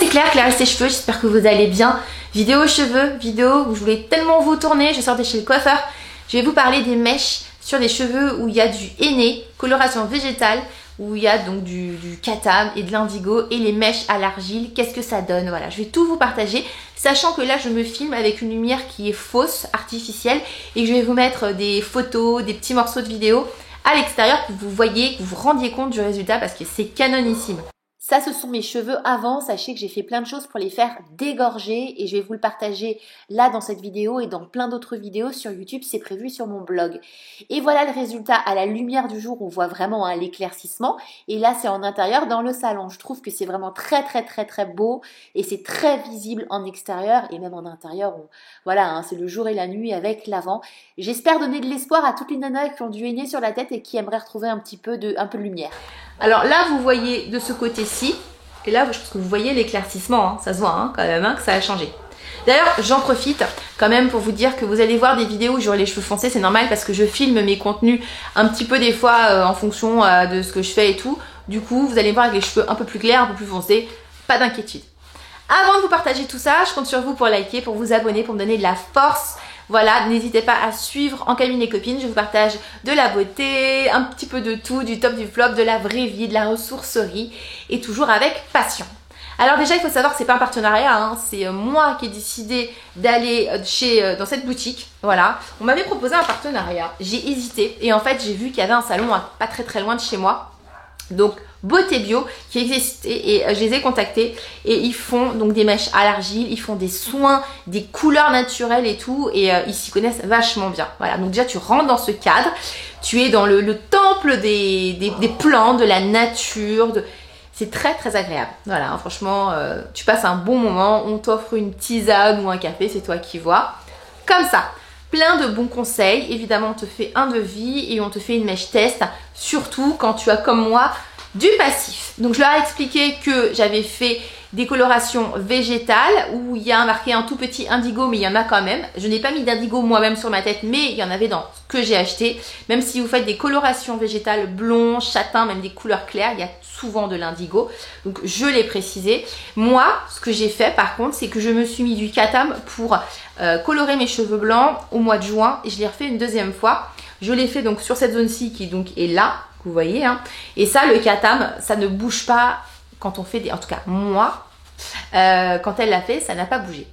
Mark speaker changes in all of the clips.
Speaker 1: Claire, Clarisse et cheveux, j'espère que vous allez bien. Vidéo cheveux, vidéo où je voulais tellement vous tourner, je sortais chez le coiffeur. Je vais vous parler des mèches sur des cheveux où il y a du henné, coloration végétale, où il y a donc du katam et de l'indigo et les mèches à l'argile. Qu'est-ce que ça donne? Voilà, je vais tout vous partager, sachant que là je me filme avec une lumière qui est fausse, artificielle, et je vais vous mettre des photos, des petits morceaux de vidéo à l'extérieur pour que vous voyez, que vous vous rendiez compte du résultat parce que c'est canonissime. Ça, ce sont mes cheveux avant. Sachez que j'ai fait plein de choses pour les faire dégorger et je vais vous le partager là dans cette vidéo et dans plein d'autres vidéos sur YouTube. C'est prévu sur mon blog. Et voilà le résultat à la lumière du jour. On voit vraiment l'éclaircissement. Et là, c'est en intérieur dans le salon. Je trouve que c'est vraiment très beau et c'est très visible en extérieur et même en intérieur. Voilà, c'est le jour et la nuit avec l'avant. J'espère donner de l'espoir à toutes les nanas qui ont du henné sur la tête et qui aimeraient retrouver un peu de lumière. Alors là, vous voyez de ce côté-ci, et là, je pense que vous voyez l'éclaircissement, ça se voit quand même, que ça a changé. D'ailleurs, j'en profite quand même pour vous dire que vous allez voir des vidéos où j'aurai les cheveux foncés, c'est normal parce que je filme mes contenus un petit peu des fois en fonction de ce que je fais et tout. Du coup, vous allez me voir avec les cheveux un peu plus clairs, un peu plus foncés, pas d'inquiétude. Avant de vous partager tout ça, je compte sur vous pour liker, pour vous abonner, pour me donner de la force. Voilà, n'hésitez pas à suivre En Camille et Copines, je vous partage de la beauté, un petit peu de tout, du top, du flop, de la vraie vie, de la ressourcerie et toujours avec passion. Alors déjà, il faut savoir que c'est pas un partenariat, c'est moi qui ai décidé d'aller dans cette boutique. Voilà, on m'avait proposé un partenariat, j'ai hésité et en fait j'ai vu qu'il y avait un salon pas très loin de chez moi. Donc Beauté Bio qui existait et je les ai contactés et ils font donc des mèches à l'argile, ils font des soins, des couleurs naturelles et tout et ils s'y connaissent vachement bien. Voilà, donc déjà tu rentres dans ce cadre, tu es dans le temple des plantes, de la nature, c'est très agréable. Voilà, franchement tu passes un bon moment, on t'offre une tisane ou un café, c'est toi qui vois. Comme ça. Plein de bons conseils, évidemment on te fait un devis et on te fait une mèche test, surtout quand tu as comme moi du passif. Donc je leur ai expliqué que j'avais fait des colorations végétales où il y a marqué un tout petit indigo mais il y en a quand même. Je n'ai pas mis d'indigo moi-même sur ma tête mais il y en avait dans ce que j'ai acheté. Même si vous faites des colorations végétales blond, châtain, même des couleurs claires, il y a souvent de l'indigo. Donc je l'ai précisé. Moi, ce que j'ai fait par contre, c'est que je me suis mis du katam pour colorer mes cheveux blancs au mois de juin et je l'ai refait une deuxième fois. Je l'ai fait donc sur cette zone-ci qui donc est là, que vous voyez. Et ça, le katam, ça ne bouge pas quand on fait des... En tout cas, moi, quand elle l'a fait, ça n'a pas bougé.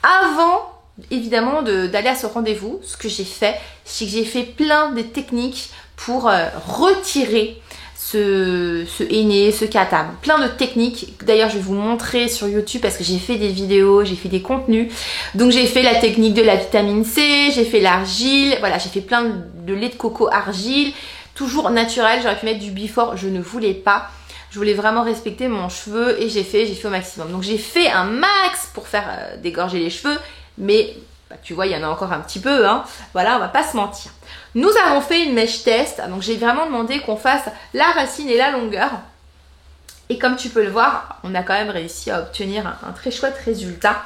Speaker 1: Avant, évidemment, d'aller à ce rendez-vous, ce que j'ai fait, c'est que j'ai fait plein de techniques pour retirer ce henné, ce katam, plein de techniques. D'ailleurs, je vais vous montrer sur YouTube parce que j'ai fait des vidéos, j'ai fait des contenus. Donc, j'ai fait la technique de la vitamine C, j'ai fait l'argile, voilà, j'ai fait plein de lait de coco argile, toujours naturel. J'aurais pu mettre du before, je ne voulais pas. Je voulais vraiment respecter mon cheveu et j'ai fait au maximum. Donc, j'ai fait un max pour faire dégorger les cheveux, mais tu vois, il y en a encore un petit peu, Voilà, on va pas se mentir. Nous avons fait une mèche test, donc j'ai vraiment demandé qu'on fasse la racine et la longueur. Et comme tu peux le voir, on a quand même réussi à obtenir un très chouette résultat.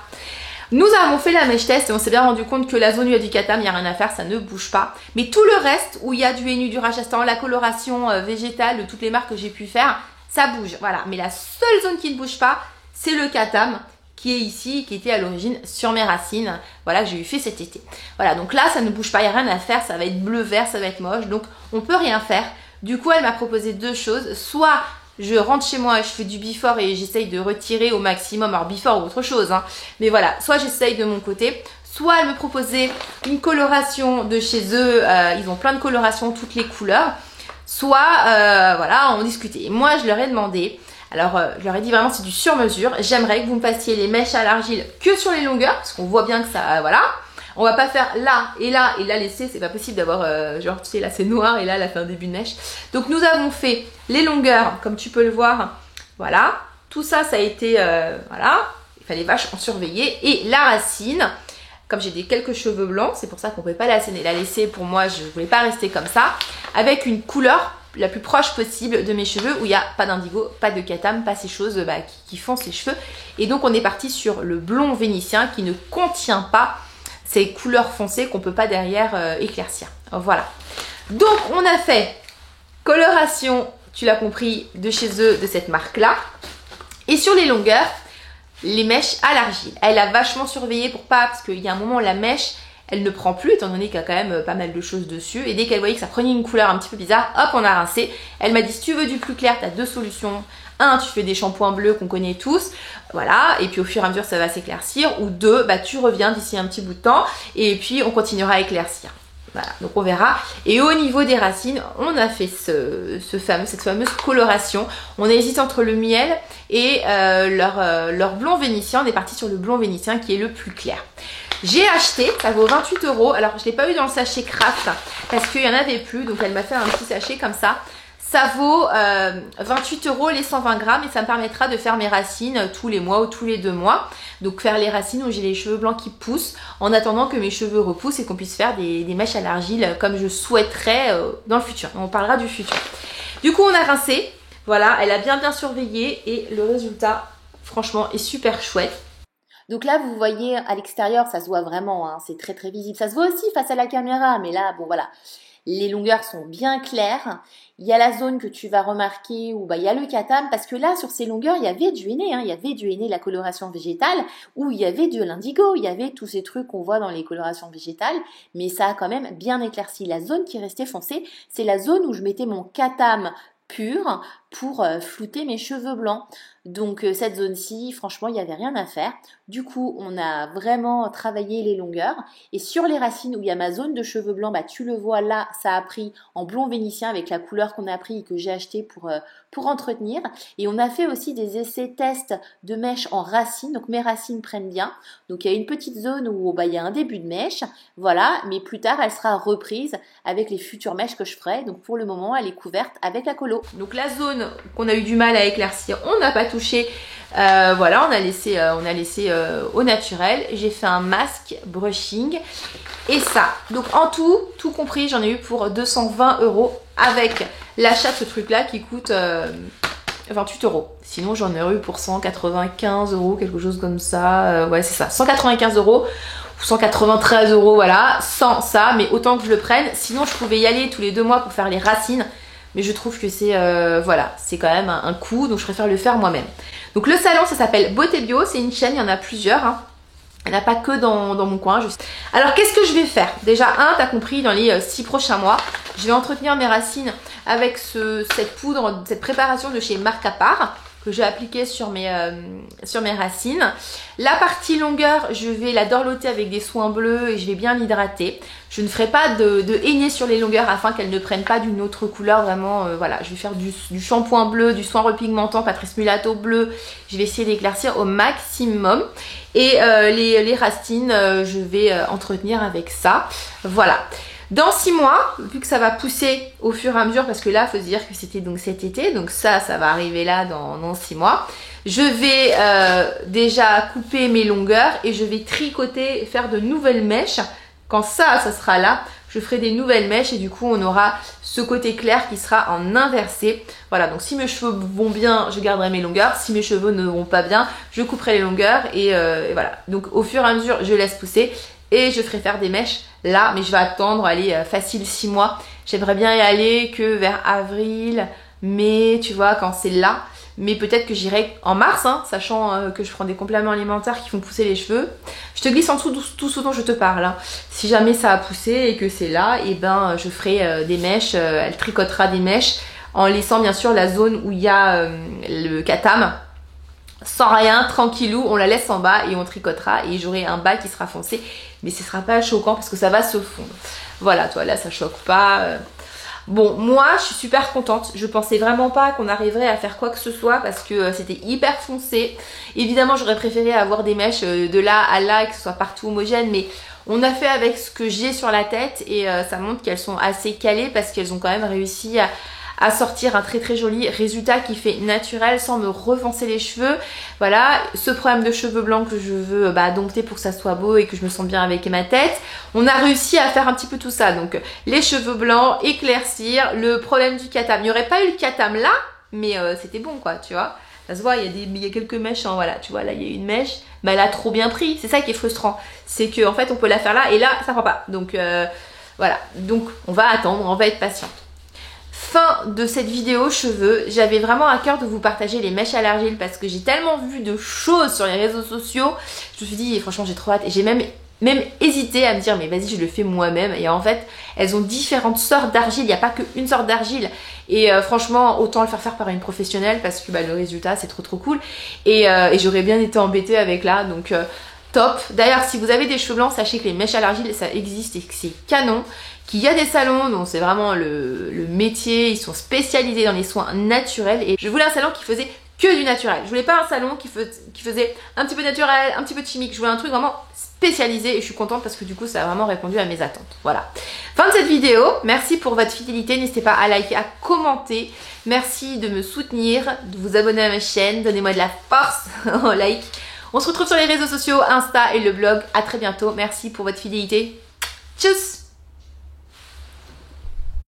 Speaker 1: Nous avons fait la mèche test et on s'est bien rendu compte que la zone où il y a du katam, il n'y a rien à faire, ça ne bouge pas. Mais tout le reste, où il y a du henné, du rajasthan, la coloration végétale de toutes les marques que j'ai pu faire, ça bouge. Voilà, mais la seule zone qui ne bouge pas, c'est le katam, qui est ici, qui était à l'origine sur mes racines, voilà, que j'ai eu fait cet été. Voilà, donc là, ça ne bouge pas, il n'y a rien à faire, ça va être bleu-vert, ça va être moche, donc on peut rien faire. Du coup, elle m'a proposé deux choses, soit je rentre chez moi, je fais du before et j'essaye de retirer au maximum, alors before ou autre chose, mais voilà, soit j'essaye de mon côté, soit elle me proposait une coloration de chez eux, ils ont plein de colorations, toutes les couleurs, soit, voilà, on discutait. Et moi, je leur ai demandé... Alors, je leur ai dit vraiment c'est du sur-mesure. J'aimerais que vous me fassiez les mèches à l'argile que sur les longueurs, parce qu'on voit bien que ça, voilà. On va pas faire là et là laisser, c'est pas possible d'avoir, genre tu sais là c'est noir et là elle a fait un début de mèche. Donc nous avons fait les longueurs, comme tu peux le voir, voilà. Tout ça, ça a été, voilà, il fallait vachement surveiller. Et la racine, comme j'ai quelques cheveux blancs, c'est pour ça qu'on ne pouvait pas la laisser, pour moi je voulais pas rester comme ça, avec une couleur la plus proche possible de mes cheveux où il n'y a pas d'indigo, pas de katam, pas ces choses qui font ses cheveux. Et donc on est parti sur le blond vénitien qui ne contient pas ces couleurs foncées qu'on ne peut pas derrière éclaircir. Voilà. Donc on a fait coloration tu l'as compris, de chez eux, de cette marque-là. Et sur les longueurs, les mèches à l'argile. Elle a vachement surveillé pour pas, parce qu'il y a un moment, la mèche, elle ne prend plus, étant donné qu'il y a quand même pas mal de choses dessus. Et dès qu'elle voyait que ça prenait une couleur un petit peu bizarre, hop, on a rincé. Elle m'a dit, si tu veux du plus clair, tu as deux solutions. Un, tu fais des shampoings bleus qu'on connaît tous, voilà, et puis au fur et à mesure, ça va s'éclaircir. Ou deux, bah, tu reviens d'ici un petit bout de temps, et puis on continuera à éclaircir. Voilà, donc on verra. Et au niveau des racines, on a fait cette fameuse coloration. On hésite entre le miel et leur blond vénitien. On est parti sur le blond vénitien qui est le plus clair. J'ai acheté, ça vaut 28 €. Alors je ne l'ai pas eu dans le sachet Craft parce qu'il n'y en avait plus. Donc elle m'a fait un petit sachet comme ça. Ça vaut 28 € les 120 grammes et ça me permettra de faire mes racines tous les mois ou tous les 2 mois. Donc faire les racines où j'ai les cheveux blancs qui poussent en attendant que mes cheveux repoussent et qu'on puisse faire des mèches à l'argile comme je souhaiterais dans le futur. On parlera du futur. Du coup on a rincé, voilà, elle a bien surveillé et le résultat franchement est super chouette. Donc là, vous voyez à l'extérieur, ça se voit vraiment, hein, c'est très visible. Ça se voit aussi face à la caméra, mais là, bon voilà, les longueurs sont bien claires. Il y a la zone que tu vas remarquer où il y a le katam, parce que là, sur ces longueurs, il y avait du henné, hein, il y avait du henné, la coloration végétale, où il y avait de l'indigo, il y avait tous ces trucs qu'on voit dans les colorations végétales, mais ça a quand même bien éclairci. La zone qui restait foncée, c'est la zone où je mettais mon katam pur pour flouter mes cheveux blancs. Donc cette zone-ci, franchement, il n'y avait rien à faire. Du coup, on a vraiment travaillé les longueurs. Et sur les racines où il y a ma zone de cheveux blancs, tu le vois là, ça a pris en blond vénitien avec la couleur qu'on a pris et que j'ai acheté pour entretenir. Et on a fait aussi des essais tests de mèches en racines. Donc mes racines prennent bien. Donc il y a une petite zone où il y a un début de mèche. Voilà, mais plus tard, elle sera reprise avec les futures mèches que je ferai. Donc pour le moment, elle est couverte avec la colo. Donc la zone qu'on a eu du mal à éclaircir, on n'a pas touché. Voilà, on a laissé au naturel. J'ai fait un masque brushing et ça. Donc en tout compris, j'en ai eu pour 220 € avec l'achat de ce truc là qui coûte 28 €. Sinon j'en ai eu pour 195 €, quelque chose comme ça. Ouais, c'est ça, 195 € ou 193 €, voilà, sans ça, mais autant que je le prenne. Sinon je pouvais y aller tous les 2 mois pour faire les racines. Mais je trouve que c'est voilà, c'est quand même un coût, donc je préfère le faire moi-même. Donc le salon, ça s'appelle Beauté Bio, c'est une chaîne, il y en a plusieurs. Hein. Il n'y en a pas que dans mon coin. Juste. Alors qu'est-ce que je vais faire? Déjà, t'as compris, dans les 6 prochains mois, je vais entretenir mes racines avec cette poudre, cette préparation de chez Marc à part, que j'ai appliquée sur mes racines. La partie longueur, je vais la dorloter avec des soins bleus et je vais bien l'hydrater. Je ne ferai pas de henné sur les longueurs afin qu'elles ne prennent pas d'une autre couleur. Vraiment, voilà, je vais faire du shampoing bleu, du soin repigmentant, Patrice Mulatto bleu. Je vais essayer d'éclaircir au maximum. Et les racines, je vais entretenir avec ça. Voilà. Dans 6 mois, vu que ça va pousser au fur et à mesure, parce que là, il faut se dire que c'était donc cet été, donc ça va arriver là dans 6 mois. Je vais déjà couper mes longueurs et je vais tricoter, faire de nouvelles mèches. Quand ça sera là, je ferai des nouvelles mèches et du coup, on aura ce côté clair qui sera en inversé. Voilà, donc si mes cheveux vont bien, je garderai mes longueurs. Si mes cheveux ne vont pas bien, je couperai les longueurs et voilà. Donc au fur et à mesure, je laisse pousser et je ferai faire des mèches là, mais je vais attendre, allez, facile 6 mois. J'aimerais bien y aller que vers avril, mai, tu vois, quand c'est là. Mais peut-être que j'irai en mars, hein, sachant que je prends des compléments alimentaires qui font pousser les cheveux. Je te glisse en dessous tout ce dont je te parle. Hein. Si jamais ça a poussé et que c'est là, et ben je ferai des mèches, elle tricotera des mèches en laissant bien sûr la zone où il y a le katam. Sans rien, tranquillou, on la laisse en bas et on tricotera et j'aurai un bas qui sera foncé. Mais ce sera pas choquant parce que ça va se fondre. Voilà, toi là ça choque pas. Bon, moi, je suis super contente. Je pensais vraiment pas qu'on arriverait à faire quoi que ce soit parce que c'était hyper foncé. Évidemment, j'aurais préféré avoir des mèches de là à là et que ce soit partout homogène, mais on a fait avec ce que j'ai sur la tête et ça montre qu'elles sont assez calées parce qu'elles ont quand même réussi à sortir un très joli résultat qui fait naturel sans me refoncer les cheveux. Voilà, ce problème de cheveux blancs que je veux dompter pour que ça soit beau et que je me sente bien avec ma tête. On a réussi à faire un petit peu tout ça. Donc les cheveux blancs, éclaircir, le problème du katam. Il n'y aurait pas eu le katam là, mais c'était bon quoi, tu vois. Ça se voit, il y a quelques mèches, hein, voilà, tu vois, là il y a une mèche, mais elle a trop bien pris. C'est ça qui est frustrant. C'est qu'en fait on peut la faire là et là ça prend pas. Donc voilà, donc on va attendre, on va être patient. fin de cette vidéo cheveux. J'avais vraiment à cœur de vous partager les mèches à l'argile parce que j'ai tellement vu de choses sur les réseaux sociaux. Je me suis dit franchement j'ai trop hâte et j'ai même hésité à me dire mais vas-y je le fais moi-même. Et en fait elles ont différentes sortes d'argile, il n'y a pas qu'une sorte d'argile. Et franchement autant le faire par une professionnelle parce que le résultat c'est trop cool. Et j'aurais bien été embêtée avec là donc... top. D'ailleurs, si vous avez des cheveux blancs, sachez que les mèches à l'argile, ça existe et que c'est canon. Qu'il y a des salons dont c'est vraiment le métier, ils sont spécialisés dans les soins naturels. Et je voulais un salon qui faisait que du naturel. Je voulais pas un salon qui faisait un petit peu naturel, un petit peu chimique. Je voulais un truc vraiment spécialisé et je suis contente parce que du coup, ça a vraiment répondu à mes attentes. Voilà. Fin de cette vidéo. Merci pour votre fidélité. N'hésitez pas à liker, à commenter. Merci de me soutenir, de vous abonner à ma chaîne. Donnez-moi de la force en like. On se retrouve sur les réseaux sociaux, Insta et le blog. À très bientôt. Merci pour votre fidélité. Tchuss!